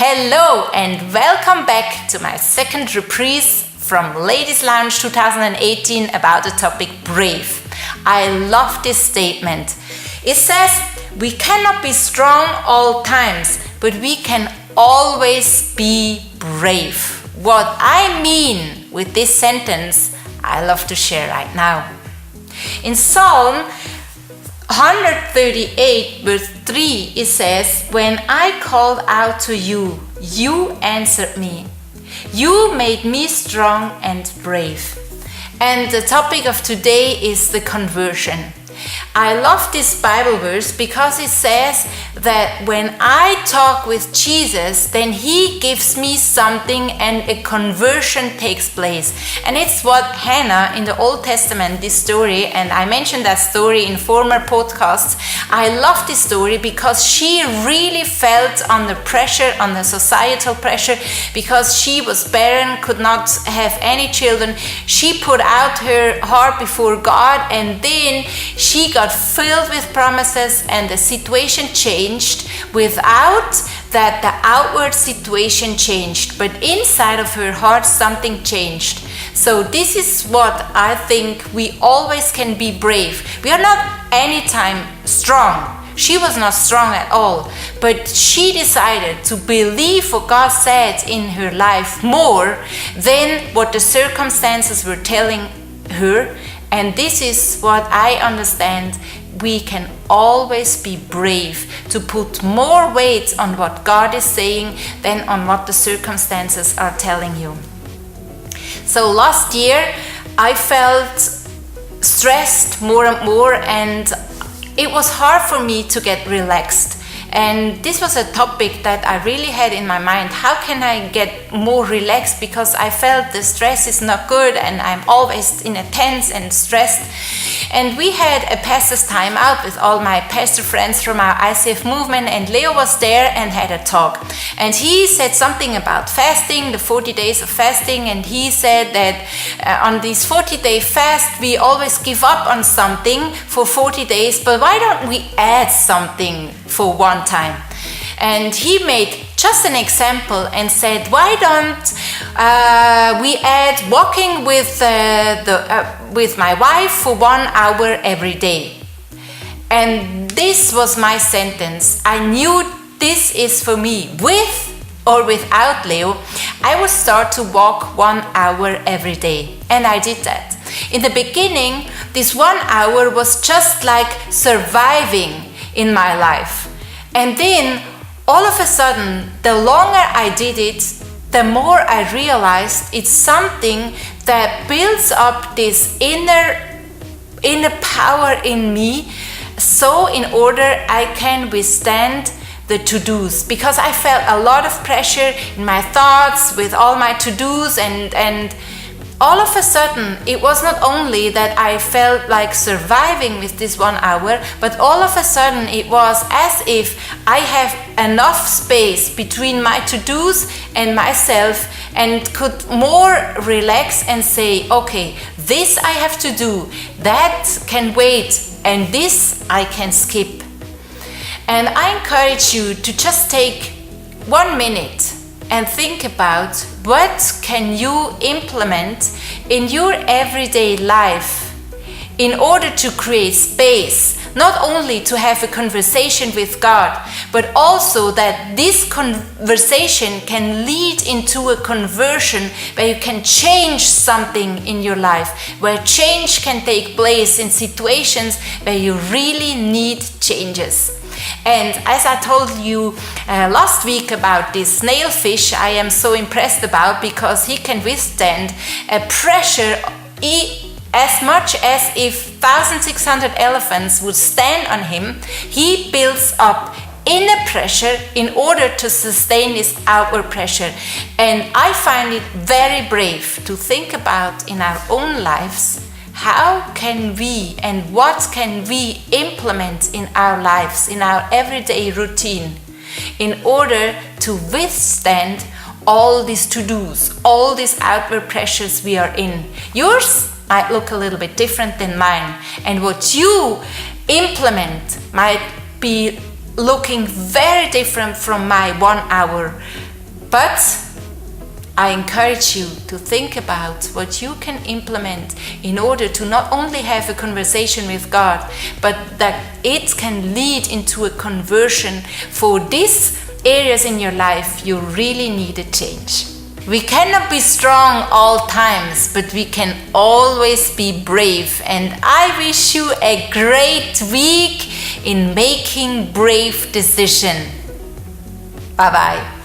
Hello and welcome back to my second reprise from Ladies Lounge 2018 about the topic brave. I love this statement. It says we cannot be strong all times, but we can always be brave. What I mean with this sentence, I love to share right now. In Psalm 138 verse 3 it says, "When I called out to you, you answered me. You made me strong and brave." And the topic of today is the conversion. I love this Bible verse because it says that when I talk with Jesus, then He gives me something and a conversion takes place. And it's what Hannah in the Old Testament, this story, and I mentioned that story in former podcasts. I love this story because she really felt under pressure, under societal pressure, because she was barren, could not have any children. She put out her heart before God, and then she got filled with promises, and the situation changed without that the outward situation changed, but inside of her heart something changed. So this is what I think we always can be brave. We are not anytime strong. She was not strong at all, but she decided to believe what God said in her life more than what the circumstances were telling her. And this is what I understand. We can always be brave to put more weight on what God is saying than on what the circumstances are telling you. So last year I felt stressed more and more, and it was hard for me to get relaxed. And this was a topic that I really had in my mind. How can I get more relaxed? Because I felt the stress is not good and I'm always in a tense and stressed. And we had a pastor's time out with all my pastor friends from our ICF movement, and Leo was there and had a talk. And he said something about fasting, the 40 days of fasting, and he said that on this 40-day fast, we always give up on something for 40 days, but why don't we add something for one time? And he made just an example and said, why don't we add walking with my wife for 1 hour every day? And this was my sentence. I knew this is for me. With or without Leo, I would start to walk 1 hour every day. And I did that. In the beginning, this 1 hour was just like surviving in my life. And then all of a sudden, the longer I did it, the more I realized it's something that builds up this inner power in me, so in order I can withstand the to-dos, because I felt a lot of pressure in my thoughts with all my to-dos, and all of a sudden, it was not only that I felt like surviving with this 1 hour, but all of a sudden it was as if I have enough space between my to-dos and myself, and could more relax and say, okay, this I have to do, that can wait, and this I can skip. And I encourage you to just take 1 minute and think about what can you implement in your everyday life in order to create space, not only to have a conversation with God, but also that this conversation can lead into a conversion where you can change something in your life, where change can take place in situations where you really need changes. And as I told you last week about this snailfish, I am so impressed about, because he can withstand a pressure as much as if 1,600 elephants would stand on him. He builds up inner pressure in order to sustain this outward pressure. And I find it very brave to think about in our own lives. How can we and what can we implement in our lives, in our everyday routine, in order to withstand all these to-dos, all these outward pressures we are in? Yours might look a little bit different than mine, and what you implement might be looking very different from my 1 hour But I encourage you to think about what you can implement in order to not only have a conversation with God, but that it can lead into a conversion for these areas in your life you really need a change. We cannot be strong all times, but we can always be brave. And I wish you a great week in making brave decisions. Bye-bye.